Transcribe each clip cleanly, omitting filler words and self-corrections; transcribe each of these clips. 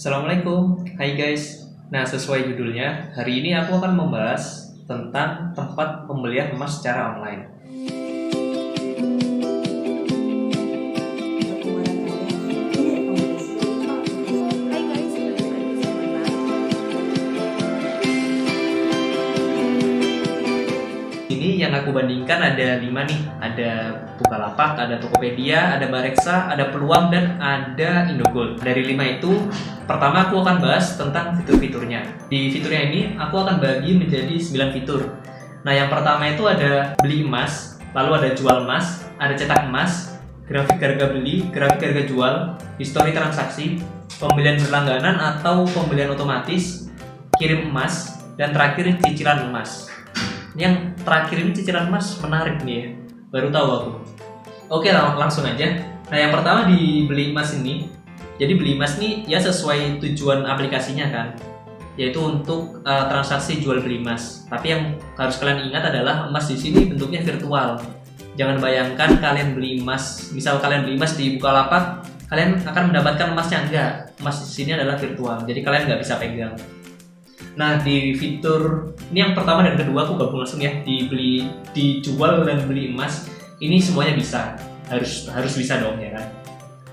Assalamualaikum, hai guys. Nah, sesuai judulnya, hari ini aku akan membahas tentang tempat pembelian emas secara online. Ini yang aku bandingkan ada 5 nih, ada Bukalapak, ada Tokopedia, ada Bareksa, ada Peluang, dan ada Indogold. Dari 5 itu, pertama aku akan bahas tentang fitur-fiturnya. Di fiturnya ini, aku akan bagi menjadi 9 fitur. Nah, yang pertama itu ada beli emas, lalu ada jual emas, ada cetak emas, grafik harga beli, grafik harga jual, histori transaksi, pembelian berlangganan atau pembelian otomatis, kirim emas, dan terakhir cicilan emas. Yang terakhir ini cicilan emas menarik nih ya, baru tahu aku. Oke, langsung aja. Nah, yang pertama di beli emas ini, jadi beli emas nih ya sesuai tujuan aplikasinya kan, yaitu untuk transaksi jual beli emas. Tapi yang harus kalian ingat adalah emas di sini bentuknya virtual. Jangan bayangkan kalian beli emas, misal kalian beli emas di Bukalapak, kalian akan mendapatkan emasnya, enggak. Emas di sini adalah virtual, jadi kalian nggak bisa pegang. Nah, di fitur ini yang pertama dan kedua aku gabung langsung ya, dijual dan beli emas ini semuanya bisa, harus bisa dong ya kan.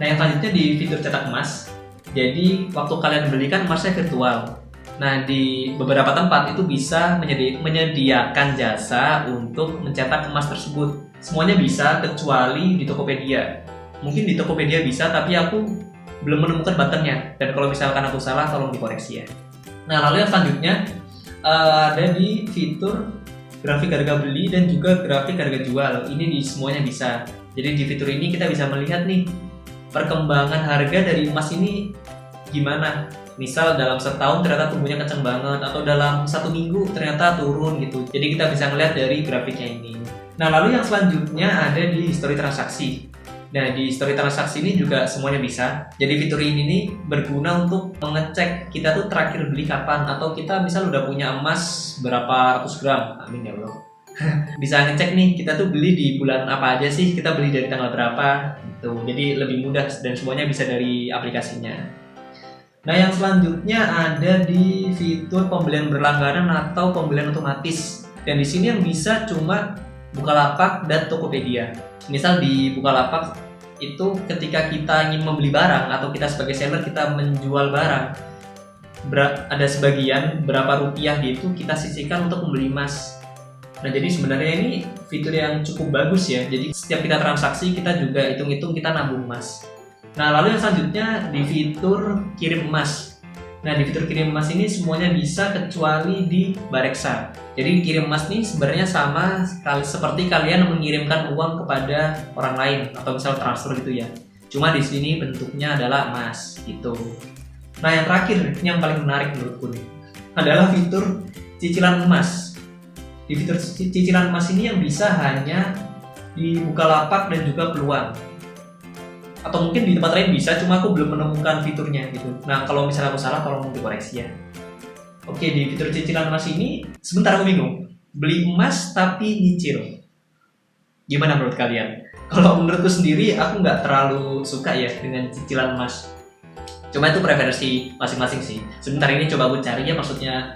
Nah, yang selanjutnya di fitur cetak emas, jadi waktu kalian beli kan emasnya virtual. Nah, di beberapa tempat itu bisa menyediakan jasa untuk mencetak emas tersebut. Semuanya bisa kecuali di Tokopedia. Mungkin di Tokopedia bisa, tapi aku belum menemukan buttonnya. Dan kalau misalkan aku salah, tolong dikoreksi ya. Nah, lalu yang selanjutnya ada di fitur grafik harga beli dan juga grafik harga jual. Ini di semuanya bisa. Jadi di fitur ini kita bisa melihat nih perkembangan harga dari emas ini gimana. Misal dalam setahun ternyata tumbuhnya kenceng banget, atau dalam 1 minggu ternyata turun gitu. Jadi kita bisa melihat dari grafiknya ini. Nah, lalu yang selanjutnya ada di histori transaksi. Nah, di histori transaksi ini juga semuanya bisa. Jadi fitur ini nih berguna untuk mengecek kita tuh terakhir beli kapan, atau kita misal udah punya emas berapa ratus gram. Amin ya Allah. Bisa ngecek nih kita tuh beli di bulan apa aja sih, kita beli dari tanggal berapa gitu. Jadi lebih mudah dan semuanya bisa dari aplikasinya. Nah, yang selanjutnya ada di fitur pembelian berlangganan atau pembelian otomatis. Dan di sini yang bisa cuma Bukalapak dan Tokopedia. Misal di Bukalapak itu ketika kita ingin membeli barang atau kita sebagai seller kita menjual barang, ada sebagian berapa rupiah gitu kita sisihkan untuk membeli emas. Nah, jadi sebenarnya ini fitur yang cukup bagus ya. Jadi setiap kita transaksi kita juga hitung-hitung kita nabung emas. Nah, lalu yang selanjutnya di fitur kirim emas. Nah, di fitur kirim emas ini semuanya bisa kecuali di Bareksa. Jadi kirim emas ini sebenarnya sama seperti kalian mengirimkan uang kepada orang lain atau misal transfer gitu ya. Cuma di sini bentuknya adalah emas gitu. Nah, yang terakhir yang paling menarik menurutku nih adalah fitur cicilan emas. Di fitur cicilan emas ini yang bisa hanya di Bukalapak dan juga Peluang. Atau mungkin di tempat lain bisa, cuma aku belum menemukan fiturnya gitu. Nah, kalau misalnya aku salah tolong dikoreksi ya. Oke, di fitur cicilan emas ini sebentar aku bingung. Beli emas tapi nyicil. Gimana menurut kalian? Kalau menurutku sendiri aku nggak terlalu suka ya dengan cicilan emas. Cuma itu preferensi masing-masing sih. Sebentar ini coba aku cari ya maksudnya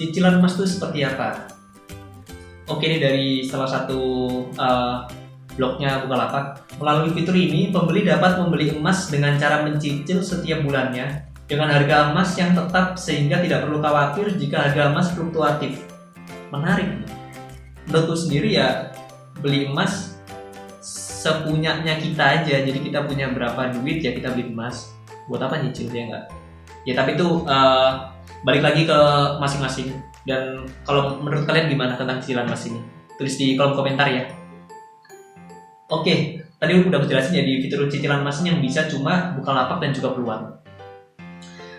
cicilan emas itu seperti apa. Oke, ini dari salah satu blognya Bukalapak. Melalui fitur ini, pembeli dapat membeli emas dengan cara mencicil setiap bulannya dengan harga emas yang tetap sehingga tidak perlu khawatir jika harga emas fluktuatif. Menarik. Menurutku sendiri ya beli emas sepunyanya kita aja. Jadi kita punya berapa duit ya kita beli emas. Buat apa nyicil ya enggak? Ya tapi itu balik lagi ke masing-masing. Dan kalau menurut kalian gimana tentang cicilan emas ini? Tulis di kolom komentar ya. Oke, tadi udah jelasin ya di fitur cicilan emas yang bisa cuma Bukalapak dan juga Peluang.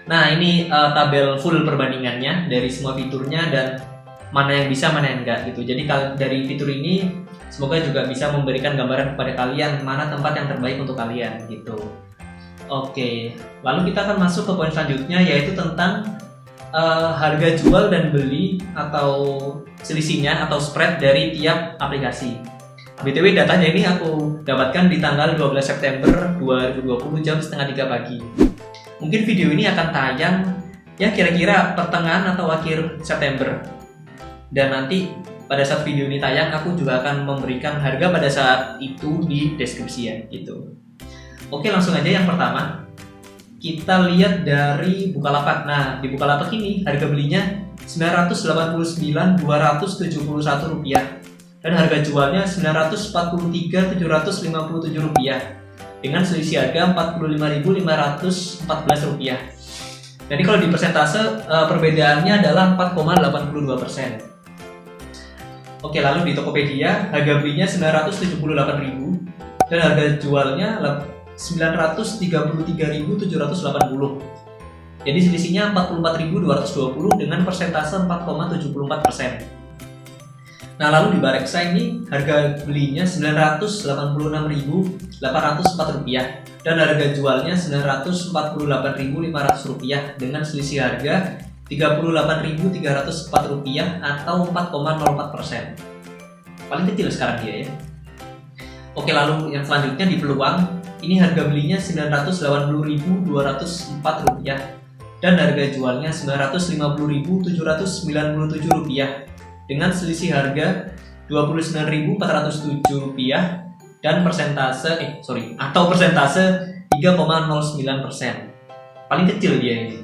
Nah, ini tabel full perbandingannya dari semua fiturnya dan mana yang bisa, mana yang enggak gitu. Jadi dari fitur ini semoga juga bisa memberikan gambaran kepada kalian mana tempat yang terbaik untuk kalian gitu. Oke, lalu kita akan masuk ke poin selanjutnya yaitu tentang harga jual dan beli atau selisihnya atau spread dari tiap aplikasi. BTW datanya ini aku dapatkan di tanggal 12 September 2020 jam setengah 3 pagi. Mungkin video ini akan tayang ya kira-kira pertengahan atau akhir September. Dan nanti pada saat video ini tayang, aku juga akan memberikan harga pada saat itu di deskripsi ya gitu. Oke, langsung aja yang pertama. Kita lihat dari Bukalapak. Nah, di Bukalapak ini harga belinya Rp989.271 dan harga jualnya Rp943.757 dengan selisih harga Rp45.514. Jadi kalau di persentase perbedaannya adalah 4,82%. Oke, lalu di Tokopedia harga belinya Rp978.000 dan harga jualnya Rp933.780. Jadi selisihnya Rp44.220 dengan persentase 4,74%. Nah, lalu di Bareksa ini harga belinya Rp986.804 dan harga jualnya Rp948.500 dengan selisih harga Rp38.304 atau 4,04%. Paling kecil sekarang dia ya. Oke, lalu yang selanjutnya di Peluang, ini harga belinya Rp980.204 dan harga jualnya Rp950.797 dengan selisih harga Rp29.407 dan persentase 3,09%. Paling kecil dia ini.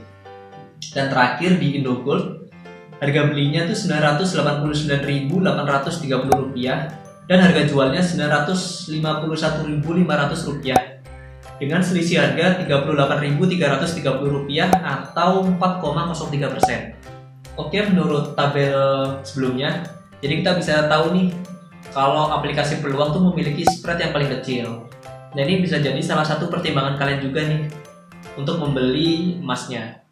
Dan terakhir di Indogold, harga belinya tuh Rp999.830 dan harga jualnya Rp951.500 dengan selisih harga Rp38.330 atau 4,03%. Oke, menurut tabel sebelumnya, jadi kita bisa tahu nih kalau aplikasi Peluang tuh memiliki spread yang paling kecil. Nah, ini bisa jadi salah satu pertimbangan kalian juga nih untuk membeli emasnya.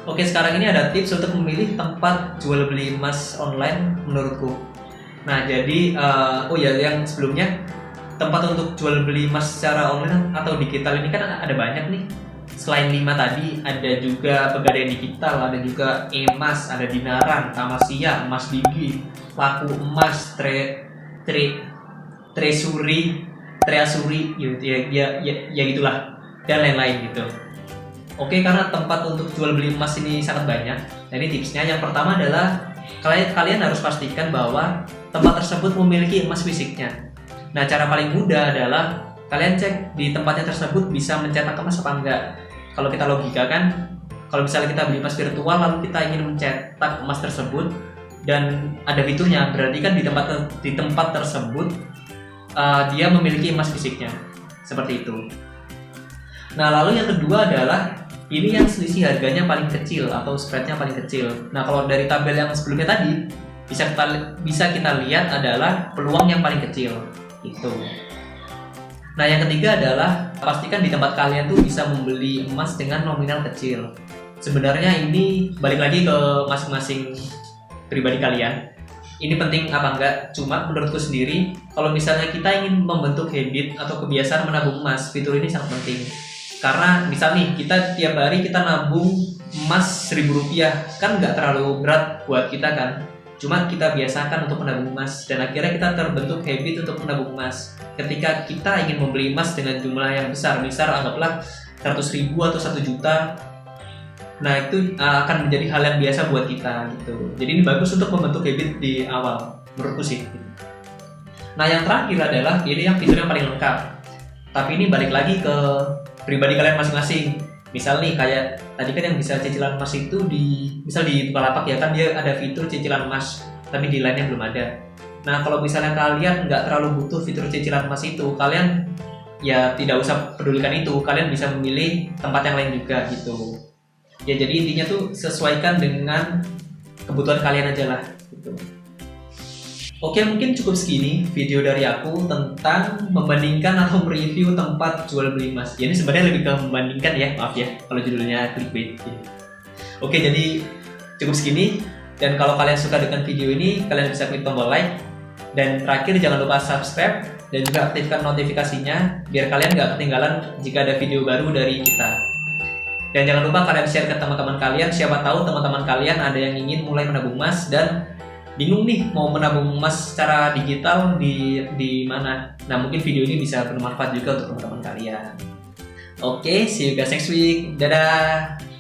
Oke, sekarang ini ada tips untuk memilih tempat jual beli emas online menurutku. Nah, jadi yang sebelumnya, tempat untuk jual beli emas secara online atau digital ini kan ada banyak nih. Selain 5 tadi, ada juga Pegadaian Digital, ada juga emas, ada Dinaran, Tamasya, Emas Digi, Laku Emas, Treasury, gitu ya gitulah, dan lain-lain gitu. Oke, karena tempat untuk jual beli emas ini sangat banyak. Jadi tipsnya yang pertama adalah kalian harus pastikan bahwa tempat tersebut memiliki emas fisiknya. Nah, cara paling mudah adalah kalian cek di tempatnya tersebut bisa mencetak emas apa enggak. Kalau kita logika kan, kalau misalnya kita beli emas virtual lalu kita ingin mencetak emas tersebut dan ada fiturnya, berarti kan di tempat tersebut dia memiliki emas fisiknya. Seperti itu. Nah, lalu yang kedua adalah ini yang selisih harganya paling kecil atau spreadnya paling kecil. Nah, kalau dari tabel yang sebelumnya tadi bisa kita lihat adalah peluang yang paling kecil itu. Nah, yang ketiga adalah pastikan di tempat kalian tuh bisa membeli emas dengan nominal kecil. Sebenarnya ini balik lagi ke masing-masing pribadi kalian. Ini penting apa enggak? Cuma menurutku sendiri, kalau misalnya kita ingin membentuk habit atau kebiasaan menabung emas, fitur ini sangat penting. Karena misal nih, kita tiap hari kita nabung emas Rp1.000, kan nggak terlalu berat buat kita kan. Cuma kita biasakan untuk menabung emas dan akhirnya kita terbentuk habit untuk menabung emas. Ketika kita ingin membeli emas dengan jumlah yang besar, misal anggaplah 100.000 atau 1 juta, nah itu akan menjadi hal yang biasa buat kita gitu. Jadi ini bagus untuk membentuk habit di awal, menurutku sih. Nah, yang terakhir adalah ini yang fitur yang paling lengkap. Tapi ini balik lagi ke pribadi kalian masing-masing. Misal nih kayak tadi kan yang bisa cicilan emas itu misal di Bukalapak ya kan dia ada fitur cicilan emas, tapi di lainnya belum ada. Nah, kalau misalnya kalian nggak terlalu butuh fitur cicilan emas itu, kalian ya tidak usah pedulikan itu, kalian bisa memilih tempat yang lain juga gitu. Ya jadi intinya tuh sesuaikan dengan kebutuhan kalian aja lah gitu. Oke, mungkin cukup segini video dari aku tentang membandingkan atau mereview tempat jual beli emas. Jadi sebenarnya lebih ke membandingkan ya, maaf ya kalau judulnya clickbait. Oke, jadi cukup segini. Dan kalau kalian suka dengan video ini, kalian bisa klik tombol like. Dan terakhir jangan lupa subscribe dan juga aktifkan notifikasinya biar kalian nggak ketinggalan jika ada video baru dari kita. Dan jangan lupa kalian share ke teman-teman kalian. Siapa tahu teman-teman kalian ada yang ingin mulai menabung emas dan bingung nih mau menabung emas secara digital di mana. Nah, mungkin video ini bisa bermanfaat juga untuk teman-teman kalian. Oke, see you guys next week. Dadah.